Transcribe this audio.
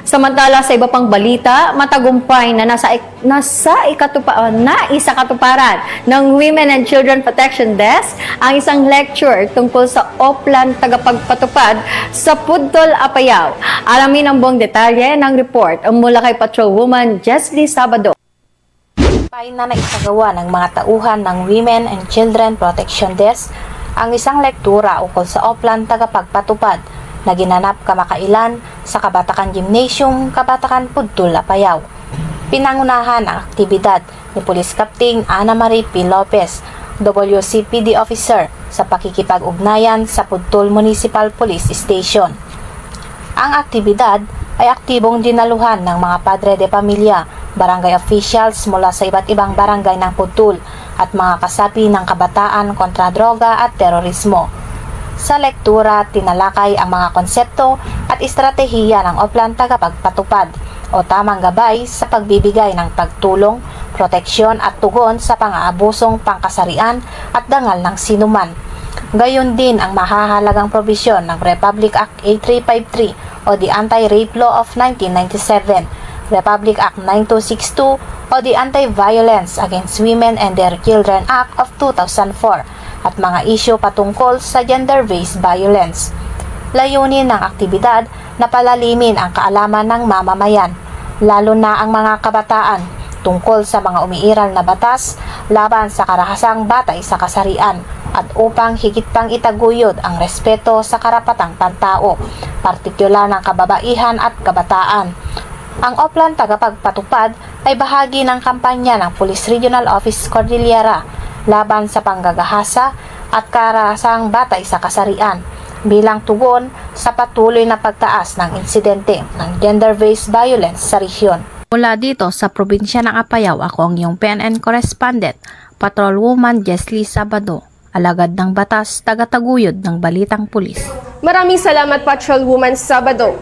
Samantala sa iba pang balita, matagumpay na isa katuparan ng Women and Children Protection Desk ang isang lecture tungkol sa Oplan tagapagpatupad sa Pudtol, Apayao. Alamin ang buong detalye ng report mula kay Patrolwoman Jesly Sabado. Na naisagawa ng mga tauhan ng Women and Children Protection Desk ang isang lektura ukol sa Oplan tagapagpatupad na ginanap kamakailan sa Kabatakan Gymnasium, Kabatakan Pudtol, Apayao. Pinangunahan ang aktibidad ni Police Captain Ana Marie P. Lopez, WCPD Officer sa pakikipag-ugnayan sa Pudtol Municipal Police Station. Ang aktibidad ay aktibong dinaluhan ng mga padre de pamilya, barangay officials mula sa iba't ibang barangay ng Pudtol at mga kasapi ng kabataan kontra droga at terorismo. Sa lektura, tinalakay ang mga konsepto at estratehiya ng Oplan tagapagpatupad o tamang gabay sa pagbibigay ng pagtulong, proteksyon at tugon sa pang-aabusong pangkasarian at dangal ng sinuman. Gayon din ang mahahalagang probisyon ng Republic Act 8353 o the Anti-Rape Law of 1997, Republic Act 9262 o the Anti-Violence Against Women and Their Children Act of 2004 at mga isyu patungkol sa gender-based violence. Layunin ng aktibidad na palalimin ang kaalaman ng mamamayan, lalo na ang mga kabataan, tungkol sa mga umiiral na batas laban sa karahasang batay sa kasarian at upang higit pang itaguyod ang respeto sa karapatang pantao, partikular ng kababaihan at kabataan. Ang Oplan tagapagpatupad ay bahagi ng kampanya ng Police Regional Office Cordillera laban sa panggagahasa at karahasang batay sa kasarian bilang tugon sa patuloy na pagtaas ng insidente ng gender-based violence sa rehiyon. Mula dito sa probinsya ng Apayao, ako ang iyong PNN correspondent, Patrolwoman Jesly Sabado, alagad ng batas, tagataguyod ng balitang pulis. Maraming salamat, Patrolwoman Sabado.